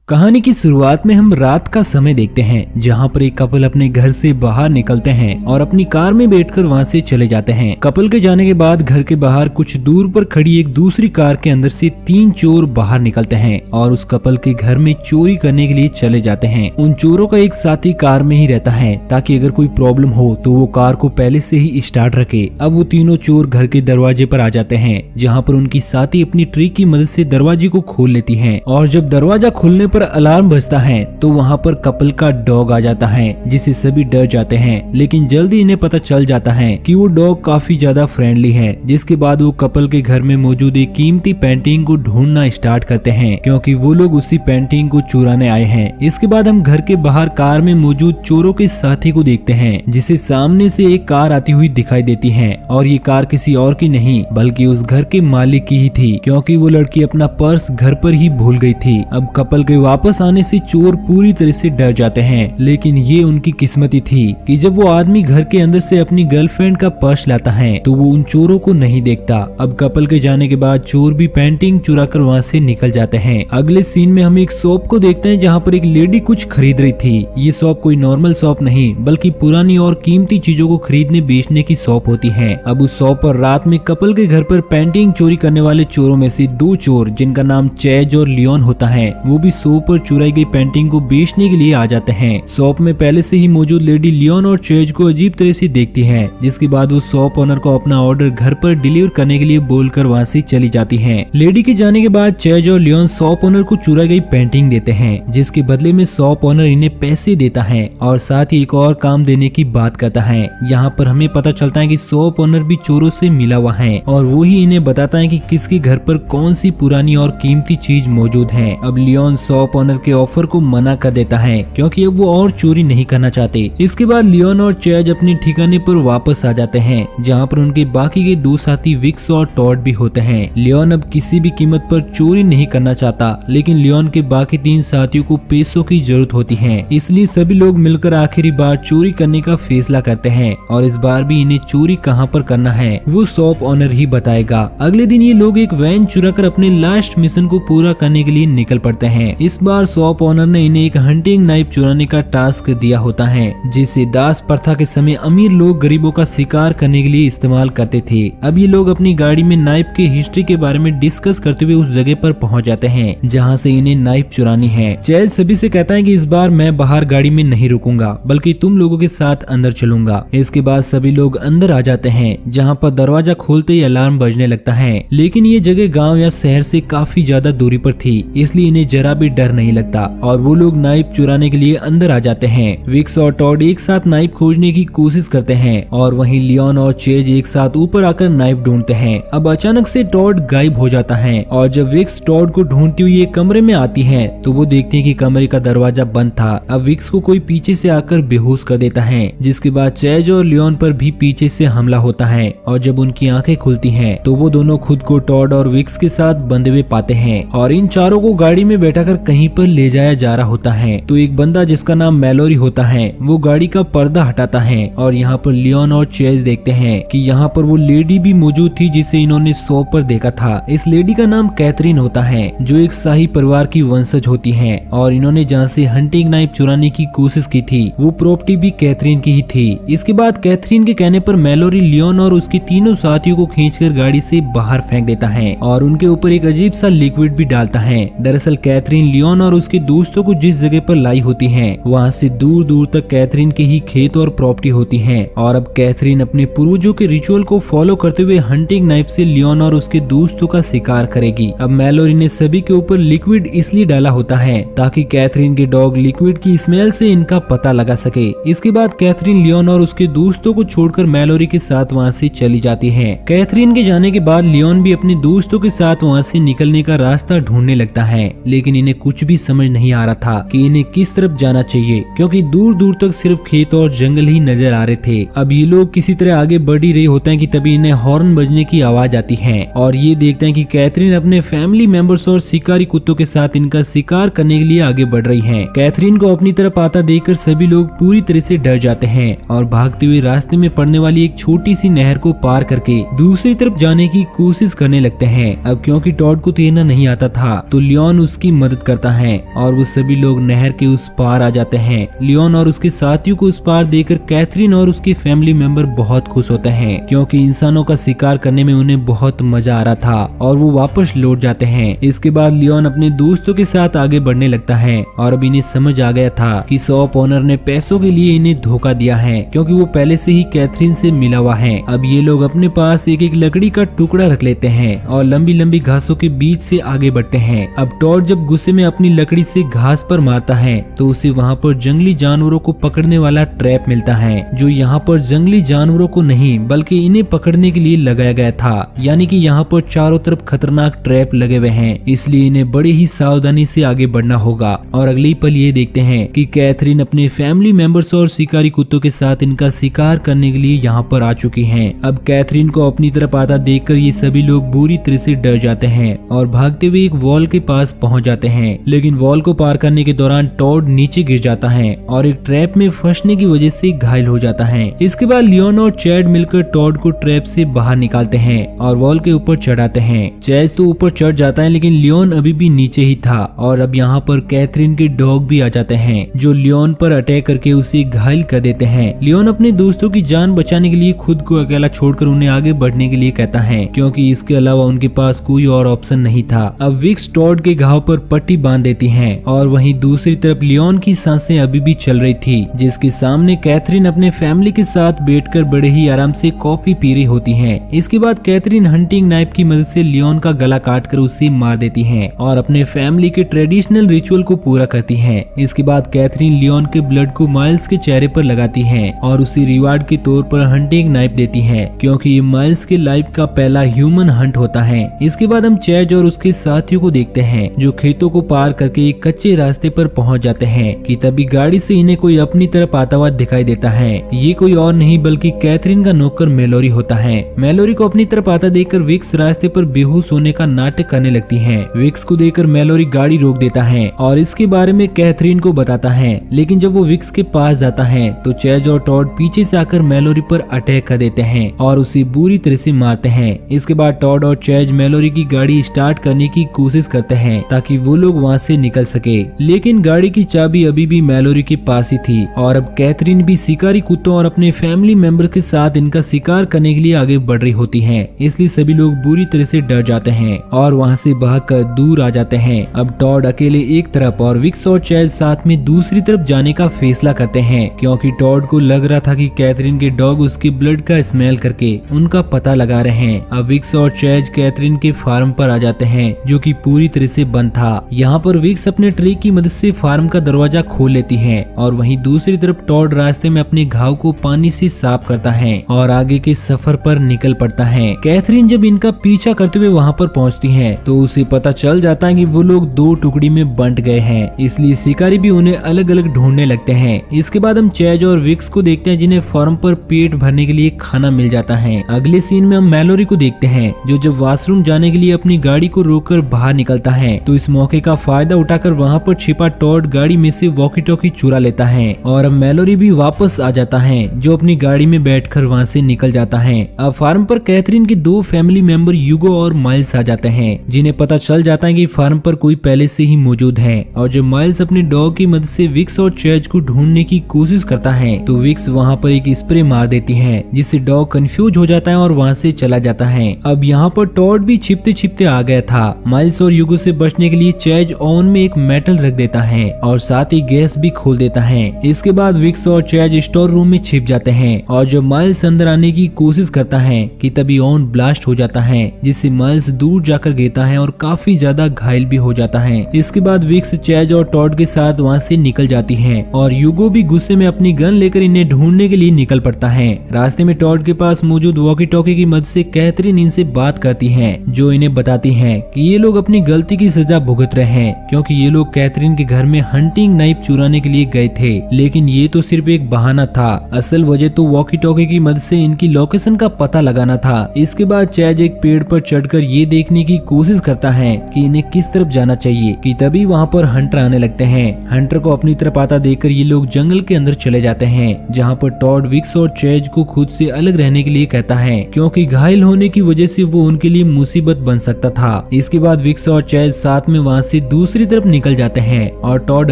कहानी की शुरुआत में हम रात का समय देखते हैं जहां पर एक कपल अपने घर से बाहर निकलते हैं और अपनी कार में बैठकर वहां से चले जाते हैं। कपल के जाने के बाद घर के बाहर कुछ दूर पर खड़ी एक दूसरी कार के अंदर से 3 चोर बाहर निकलते हैं और उस कपल के घर में चोरी करने के लिए चले जाते हैं। उन चोरों का एक साथी कार में ही रहता है ताकि अगर कोई प्रॉब्लम हो तो वो कार को पहले से ही स्टार्ट रखे। अब वो तीनों चोर घर के दरवाजे पर आ जाते हैं जहाँ पर उनकी साथी अपनी ट्री की मदद से दरवाजे को खोल लेती है और जब दरवाजा खुलने पर अलार्म बजता है तो वहाँ पर कपल का डॉग आ जाता है जिसे सभी डर जाते हैं, लेकिन जल्दी इन्हें पता चल जाता है कि वो डॉग काफी ज्यादा फ्रेंडली है। जिसके बाद वो कपल के घर में मौजूद एक कीमती पेंटिंग को ढूंढना स्टार्ट करते हैं क्योंकि वो लोग उसी पेंटिंग को चुराने आए हैं। इसके बाद हम घर के बाहर कार में मौजूद चोरों के साथी को देखते हैं जिसे सामने से एक कार आती हुई दिखाई देती है और ये कार किसी और की नहीं बल्कि उस घर के मालिक की ही थी क्योंकि वो लड़की अपना पर्स घर पर ही भूल गई थी। अब कपल के वापस आने से चोर पूरी तरह से डर जाते हैं, लेकिन ये उनकी किस्मती थी कि जब वो आदमी घर के अंदर से अपनी गर्लफ्रेंड का पर्स लाता है तो वो उन चोरों को नहीं देखता। अब कपल के जाने के बाद चोर भी पेंटिंग चुरा कर वहाँ से निकल जाते हैं। अगले सीन में हम एक शॉप को देखते हैं जहाँ पर एक लेडी कुछ खरीद रही थी। ये शॉप कोई नॉर्मल शॉप नहीं बल्कि पुरानी और कीमती चीजों को खरीदने बेचने की शॉप होती है। अब उस शॉप पर रात में कपल के घर पर पेंटिंग चोरी करने वाले चोरों में से 2 चोर जिनका नाम चैज और लियोन होता है वो भी शॉप पर चुराई गई पेंटिंग को बेचने के लिए आ जाते हैं। शॉप में पहले से ही मौजूद लेडी लियोन और चैज को अजीब तरह से देखती है, जिसके बाद वो शॉप ओनर को अपना ऑर्डर घर पर डिलीवर करने के लिए बोलकर वहाँ से चली जाती है। लेडी के जाने के बाद चैज और लियोन शॉप ओनर को चुराई गई पेंटिंग देते हैं जिसके बदले में शॉप ओनर इन्हें पैसे देता है और साथ ही एक और काम देने की बात करता है। यहाँ पर हमें पता चलता है कि शॉप ओनर भी चोरों से मिला हुआ है और वो ही इन्हें बताता है कि किसके घर पर कौन सी पुरानी और कीमती चीज मौजूद है। अब लियोन शॉप ओनर के ऑफर को मना कर देता है क्योंकि अब वो और चोरी नहीं करना चाहते। इसके बाद लियोन और चैज अपने ठिकाने पर वापस आ जाते हैं जहाँ पर उनके बाकी के 2 साथी विक्स और टॉड भी होते हैं। लियोन अब किसी भी कीमत पर चोरी नहीं करना चाहता, लेकिन लियोन के बाकी 3 साथियों को पैसों की जरूरत होती है, इसलिए सभी लोग मिलकर आखिरी बार चोरी करने का फैसला करते हैं और इस बार भी इन्हें चोरी कहाँ पर करना है वो शॉप ओनर ही बताएगा। अगले दिन ये लोग एक वैन चुरा कर अपने लास्ट मिशन को पूरा करने के लिए निकल पड़ते हैं। इस बार शॉप ओनर ने इन्हें एक हंटिंग नाइफ चुराने का टास्क दिया होता है जिसे दास प्रथा के समय अमीर लोग गरीबों का शिकार करने के लिए इस्तेमाल करते थे। अब ये लोग अपनी गाड़ी में नाइफ की हिस्ट्री के बारे में डिस्कस करते हुए उस जगह पर पहुंच जाते हैं जहां से इन्हें नाइफ चुरानी है। चैज सभी से कहता है कि इस बार मैं बाहर गाड़ी में नहीं रुकूंगा बल्कि तुम लोगों के साथ अंदर चलूंगा। इसके बाद सभी लोग अंदर आ जाते हैं जहाँ पर दरवाजा खोलते ही अलार्म बजने लगता है, लेकिन ये जगह गाँव या शहर से काफी ज्यादा दूरी पर थी इसलिए इन्हें जरा भी डर नहीं लगता और वो लोग नाइफ चुराने के लिए अंदर आ जाते हैं। विक्स और टॉड एक साथ नाइफ खोजने की कोशिश करते हैं और वहीं लियोन और चेज एक साथ ऊपर आकर नाइफ ढूंढते हैं। अब अचानक से टॉड गायब हो जाता है और जब विक्स टॉड को ढूंढती हुई एक कमरे में आती है तो वो देखती है कि कमरे का दरवाजा बंद था। अब विक्स को कोई पीछे से आकर बेहोश कर देता है, जिसके बाद चेज और लियोन पर भी पीछे से हमला होता है और जब उनकी आंखें खुलती हैं तो वो दोनों खुद को टॉड और विक्स के साथ बंधे हुए पाते हैं और इन चारों को गाड़ी में बैठाकर कहीं पर ले जाया जा रहा होता है। तो एक बंदा जिसका नाम मैलोरी होता है वो गाड़ी का पर्दा हटाता है और यहाँ पर लियोन और चेज देखते हैं कि यहाँ पर वो लेडी भी मौजूद थी जिसे इन्होंने शॉप पर देखा था। इस लेडी का नाम कैथरीन होता है जो एक शाही परिवार की वंशज होती है और इन्होंने जहाँ से हंटिंग नाइफ चुराने की कोशिश की थी वो प्रॉपर्टी भी कैथरीन की ही थी। इसके बाद कैथरीन के कहने पर मैलोरी लियोन और उसके तीनों साथियों को खींचकर गाड़ी से बाहर फेंक देता है और उनके ऊपर एक अजीब सा लिक्विड भी डालता है। दरअसल कैथरीन लियोन और उसके दोस्तों को जिस जगह पर लाई होती है वहाँ से दूर दूर तक कैथरीन के ही खेत और प्रॉपर्टी होती है और अब कैथरीन अपने पूर्वजों के रिचुअल को फॉलो करते हुए हंटिंग नाइफ से लियोन और उसके दोस्तों का शिकार करेगी। अब मैलोरी ने सभी के ऊपर लिक्विड इसलिए डाला होता है ताकि कैथरीन के डॉग लिक्विड की स्मेल से इनका पता लगा सके। इसके बाद कैथरीन लियोन और उसके दोस्तों को छोड़कर मैलोरी के साथ वहाँ से चली जाती है। कैथरीन के जाने के बाद लियोन भी अपने दोस्तों के साथ वहाँ से निकलने का रास्ता ढूंढने लगता है, लेकिन इन्हें कुछ भी समझ नहीं आ रहा था कि इन्हें किस तरफ जाना चाहिए क्योंकि दूर दूर तक सिर्फ खेत और जंगल ही नजर आ रहे थे। अब ये लोग किसी तरह आगे बढ़ ही रहे होते हैं कि तभी इन्हें हॉर्न बजने की आवाज आती है और ये देखते हैं कि कैथरीन अपने फैमिली मेंबर्स और शिकारी कुत्तों के साथ इनका शिकार करने के लिए आगे बढ़ रही है। कैथरीन को अपनी तरफ आता देखकर सभी लोग पूरी तरह से डर जाते हैं और भागते हुए रास्ते में पड़ने वाली एक छोटी सी नहर को पार करके दूसरी तरफ जाने की कोशिश करने लगते हैं। अब क्योंकि टॉड को तैरना नहीं आता था तो लियोन उसकी मदद करता है और वो सभी लोग नहर के उस पार आ जाते हैं। लियोन और उसके साथियों को उस पार देखकर कैथरीन और उसके फैमिली मेंबर बहुत खुश होते हैं क्योंकि इंसानों का शिकार करने में उन्हें बहुत मजा आ रहा था और वो वापस लौट जाते हैं। इसके बाद लियोन अपने दोस्तों के साथ आगे बढ़ने लगता है और अब इन्हें समझ आ गया था कि शॉप ओनर ने पैसों के लिए इन्हें धोखा दिया है क्योंकि वो पहले से ही कैथरीन से मिला हुआ है। अब ये लोग अपने पास एक एक लकड़ी का टुकड़ा रख लेते हैं और लंबी लंबी घासों के बीच से आगे बढ़ते हैं। अब टॉड जब गुस्से में अपनी लकड़ी से घास पर मारता है तो उसे वहाँ पर जंगली जानवरों को पकड़ने वाला ट्रैप मिलता है जो यहाँ पर जंगली जानवरों को नहीं बल्कि इन्हें पकड़ने के लिए लगाया गया था। यानी कि यहाँ पर चारों तरफ खतरनाक ट्रैप लगे हुए हैं, इसलिए इन्हें बड़ी ही सावधानी से आगे बढ़ना होगा। और अगली पल ये देखते हैं कि कैथरीन अपने फैमिली मेंबर्स और शिकारी कुत्तों के साथ इनका शिकार करने के लिए यहाँ पर आ चुकी हैं। अब कैथरीन को अपनी तरफ आता देखकर ये सभी लोग बुरी तरह से डर जाते हैं और भागते हुए एक वॉल के पास पहुंच जाते हैं। लेकिन वॉल को पार करने के दौरान टॉड नीचे गिर जाता है और एक ट्रैप में फंसने की वजह से घायल हो जाता है। इसके बाद लियोन और चैड मिलकर टॉड को ट्रैप से बाहर निकालते हैं और वॉल के ऊपर चढ़ाते हैं। चैज तो ऊपर चढ़ जाता है लेकिन लियोन अभी भी नीचे ही था और अब यहाँ पर कैथरीन के डॉग भी आ जाते हैं जो लियोन पर अटैक करके उसे घायल कर देते हैं। लियोन अपने दोस्तों की जान बचाने के लिए खुद को अकेला छोड़कर उन्हें आगे बढ़ने के लिए कहता है क्योंकि इसके अलावा उनके पास कोई और ऑप्शन नहीं था। अब विक्स टॉड के घाव पर पट्टी बांध देती हैं और वहीं दूसरी तरफ लियोन की सांसें अभी भी चल रही थी जिसके सामने कैथरीन अपने फैमिली के साथ बैठकर बड़े ही आराम से कॉफी पी रही होती है। इसके बाद कैथरीन हंटिंग नाइफ की मदद से लियोन का गला काटकर उसे मार देती है और अपने फैमिली के ट्रेडिशनल रिचुअल को पूरा करती है। इसके बाद कैथरीन लियोन के ब्लड को माइल्स के चेहरे पर लगाती है और उसे रिवार्ड के तौर पर हंटिंग नाइफ देती है क्योंकि ये माइल्स के लाइफ का पहला ह्यूमन हंट होता है। इसके बाद हम चैज और उसके साथियों को देखते हैं जो खेतों को पार करके एक कच्चे रास्ते पर पहुंच जाते हैं कि तभी गाड़ी से इन्हें कोई अपनी तरफ आता हुआ दिखाई देता है। ये कोई और नहीं बल्कि कैथरीन का नौकर मेलोरी होता है। मेलोरी को अपनी तरफ आता देखकर विक्स रास्ते पर बेहोश होने का नाटक करने लगती है। विक्स को देखकर मेलोरी गाड़ी रोक देता है और इसके बारे में कैथरीन को बताता है। लेकिन जब वो विक्स के पास जाता है तो चैज और टॉड पीछे से आकर मेलोरी पर अटैक कर देते हैं और उसे बुरी तरह से मारते हैं। इसके बाद टॉड और चैज मेलोरी की गाड़ी स्टार्ट करने की कोशिश करते हैं ताकि वो लोग वहाँ से निकल सके, लेकिन गाड़ी की चाबी अभी भी मेलोरी के पास ही थी। और अब कैथरीन भी शिकारी कुत्तों और अपने फैमिली मेंबर के साथ इनका शिकार करने के लिए आगे बढ़ रही होती है, इसलिए सभी लोग बुरी तरह से डर जाते हैं और वहाँ से भागकर दूर आ जाते हैं। अब टॉड अकेले एक तरफ और विक्स और चैज साथ में दूसरी तरफ जाने का फैसला करते हैं क्योंकि टॉड को लग रहा था कि कैथरीन के डॉग उसके ब्लड का स्मेल करके उनका पता लगा रहे हैं। अब विक्स और चैज कैथरीन के फार्म पर आ जाते हैं जो कि पूरी तरह से बंद था। यहाँ पर विक्स अपने ट्री की मदद से फार्म का दरवाजा खोल लेती है और वहीं दूसरी तरफ टॉड रास्ते में अपने घाव को पानी से साफ करता है और आगे के सफर पर निकल पड़ता है। कैथरीन जब इनका पीछा करते हुए वहाँ पर पहुँचती है तो उसे पता चल जाता है कि वो लोग दो टुकड़ी में बंट गए हैं, इसलिए शिकारी भी उन्हें अलग अलग ढूंढने लगते हैं। इसके बाद हम चैज और विक्स को देखते हैं जिन्हें फार्म पर पेट भरने के लिए खाना मिल जाता है। अगले सीन में हम मेलोरी को देखते हैं जो जब वॉशरूम जाने के लिए अपनी गाड़ी को रोककर बाहर निकलता है तो इस मौके का फायदा उठाकर वहाँ पर छिपा टॉड गाड़ी में से वॉकी टॉकी चुरा लेता है और अब मेलोरी भी वापस आ जाता है जो अपनी गाड़ी में बैठकर वहाँ से निकल जाता है। अब फार्म पर कैथरीन के दो फैमिली मेंबर यूगो और माइल्स आ जाते हैं जिन्हें पता चल जाता है कि फार्म पर कोई पहले से ही मौजूद है और जब माइल्स अपने डॉग की मदद से विक्स और चैज को ढूंढने की कोशिश करता है तो विक्स वहाँ पर एक स्प्रे मार देती है जिससे डॉग कंफ्यूज हो जाता है और वहाँ से चला जाता है। अब यहाँ पर टॉड भी छिपते छिपते आ गया था। माइल्स और यूगो से बचने के लिए चैज ओवन में एक मेटल रख देता है और साथ ही गैस भी खोल देता है। इसके बाद विक्स और चैज स्टोर रूम में छिप जाते हैं और जब माइल्स अंदर आने की कोशिश करता है कि तभी ओवन ब्लास्ट हो जाता है जिससे माइल्स दूर जाकर गिरता है और काफी ज्यादा घायल भी हो जाता है। इसके बाद विक्स चैज और टॉड के साथ वहाँ से निकल जाती है और यूगो भी गुस्से में अपनी गन लेकर इन्हें ढूंढने के लिए निकल पड़ता है। रास्ते में टॉड के पास मौजूद वॉकी टॉकी की मदद से कैथरीन इनसे बात करती है जो इन्हें बताती है कि ये लोग अपनी गलती की सजा भुगत रहे हैं क्योंकि ये लोग कैथरीन के घर में हंटिंग नाइफ चुराने के लिए गए थे, लेकिन ये तो सिर्फ एक बहाना था। असल वजह तो वॉकी टॉकी की मदद से इनकी लोकेशन का पता लगाना था। इसके बाद चैज एक पेड़ पर चढ़कर ये देखने की कोशिश करता है कि इन्हें किस तरफ जाना चाहिए कि तभी वहाँ पर हंटर आने लगते हैं। हंटर को अपनी तरफ आता देखकर ये लोग जंगल के अंदर चले जाते हैं जहाँ पर टॉड विक्स और चैज को खुद से अलग रहने के लिए कहता है क्योंकि घायल होने की वजह से वो उनके लिए मुसीबत बन सकता था। इसके बाद विक्स और चैज साथ में वहाँ से दूसरी तरफ निकल जाते हैं और टॉड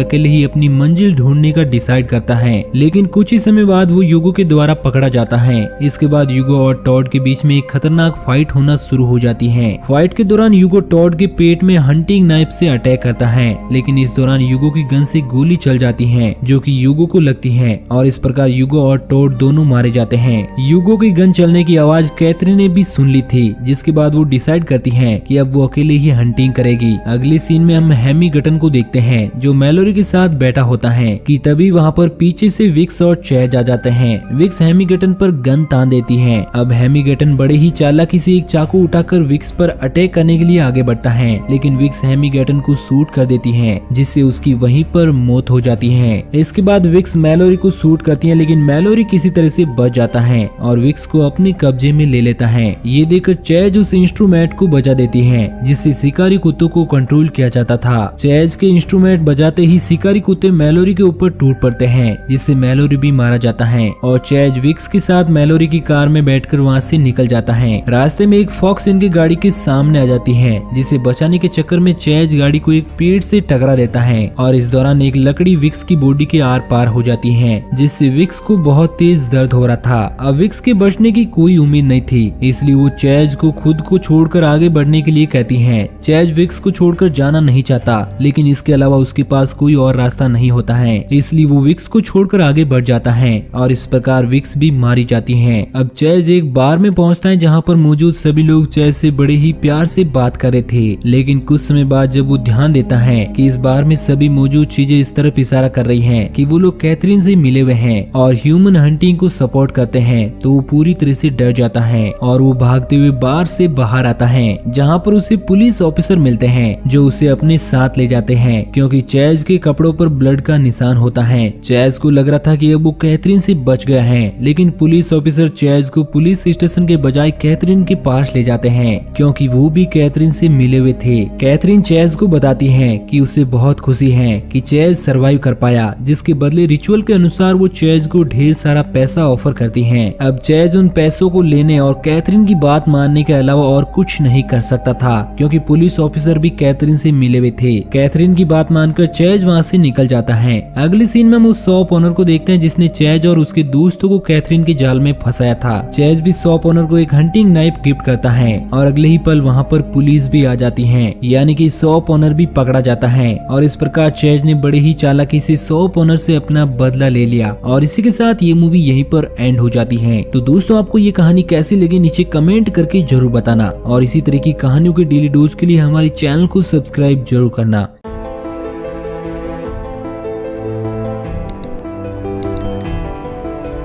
अकेले ही अपनी मंजिल ढूंढने का डिसाइड करता है। लेकिन कुछ ही समय बाद वो यूगो के द्वारा पकड़ा जाता है। इसके बाद यूगो और टॉड के बीच में एक खतरनाक फाइट होना शुरू हो जाती है। फाइट के दौरान यूगो टॉड के पेट में हंटिंग नाइफ से अटैक करता है, लेकिन इस दौरान यूगो की गन से गोली चल जाती है जो कि यूगो को लगती है और इस प्रकार यूगो और टॉड दोनों मारे जाते हैं। यूगो की गन चलने की आवाज कैथरीन ने भी सुन ली थी, जिसके बाद वो डिसाइड करती है कि अब वो अकेले ही हंटिंग करेगी। अगले सीन में हम हैमी गटन को देखते हैं जो मैलोरी के साथ बैठा होता है कि तभी वहाँ पर पीछे से विक्स और चैज आ जाते हैं। विक्स हैमी गटन पर गन तान देती है। अब हैमी गटन बड़े ही चालाकी से एक चाकू उठाकर विक्स पर अटैक करने के लिए आगे बढ़ता है, लेकिन विक्स हैमी गटन को शूट कर देती है जिससे उसकी वहीं पर मौत हो जाती है। इसके बाद विक्स मैलोरी को शूट करती है, लेकिन मैलोरी किसी तरह से बच जाता है और विक्स को अपने कब्जे में ले लेता है। ये देखकर चैज उस इंस्ट्रूमेंट को बजा देती है जिससे शिकारी कुत्तों को कंट्रोल किया जाता था। चैज के इंस्ट्रूमेंट बजाते ही शिकारी कुत्ते मैलोरी के ऊपर टूट पड़ते हैं, जिससे मैलोरी भी मारा जाता है और चैज विक्स के साथ मैलोरी की कार में बैठकर वहाँ से निकल जाता है। रास्ते में एक फॉक्स इनकी गाड़ी के सामने आ जाती है, जिसे बचाने के चक्कर में चैज गाड़ी को एक पेड़ से टकरा देता है और इस दौरान एक लकड़ी विक्स की बॉडी के आर पार हो जाती है, जिससे विक्स को बहुत तेज दर्द हो रहा था। अब विक्स के बचने की कोई उम्मीद नहीं थी, इसलिए वो चैज को खुद को छोड़कर आगे बढ़ने के लिए कहती है। चैज विक्स को छोड़कर जाना नहीं चाहता, लेकिन इसके अलावा उसके पास कोई और रास्ता नहीं होता है, इसलिए वो विक्स को छोड़कर आगे बढ़ जाता है और इस प्रकार विक्स भी मारी जाती है। अब चैज एक बार में पहुंचता है जहां पर मौजूद सभी लोग चैज से बड़े ही प्यार से बात कर रहे थे, लेकिन कुछ समय बाद जब वो ध्यान देता है कि इस बार में सभी मौजूद चीजें इस तरफ इशारा कर रही हैं कि वो लोग कैथरीन से मिले हुए हैं और ह्यूमन हंटिंग को सपोर्ट करते हैं, तो वो पूरी तरह से डर जाता है और वो भागते हुए बार से बाहर आता है, जहाँ पर उसे पुलिस ऑफिसर मिलते हैं जो उसे अपने साथ ले जाते हैं क्योंकि चैज के कपड़ों पर ब्लड का निशान होता है। चैज को लग रहा था कि अब वो कैथरीन से बच गया है, लेकिन पुलिस ऑफिसर चैज को पुलिस स्टेशन के बजाय कैथरीन के पास ले जाते हैं क्योंकि वो भी कैथरीन से मिले हुए थे। कैथरीन चैज को बताती है कि उसे बहुत खुशी है कि चैज सरवाइव कर पाया, जिसके बदले रिचुअल के अनुसार वो चैज को ढेर सारा पैसा ऑफर करती है। अब चैज उन पैसों को लेने और कैथरीन की बात मानने के अलावा और कुछ नहीं कर सकता था क्योंकि पुलिस ऑफिसर भी कैथरीन से मिले हुए थे। कैथरीन की बात मानकर चैज वहाँ से निकल जाता है। अगली सीन में हम उस शॉप ओनर को देखते हैं जिसने चैज और उसके दोस्तों को कैथरीन के जाल में फंसाया था। चैज भी शॉप ओनर को एक हंटिंग नाइफ गिफ्ट करता है और अगले ही पल वहाँ पर पुलिस भी आ जाती है, यानी कि शॉप ओनर भी पकड़ा जाता है और इस प्रकार चैज ने बड़े ही चालाकी से शॉप ओनर से अपना बदला ले लिया और इसी के साथ ये मूवी यहीं पर एंड हो जाती है। तो दोस्तों आपको ये कहानी कैसी लगी नीचे कमेंट करके जरूर बताना और इसी तरह की कहानियों के डेली डोज के लिए हमारे चैनल को सब्सक्राइब जरूर करना।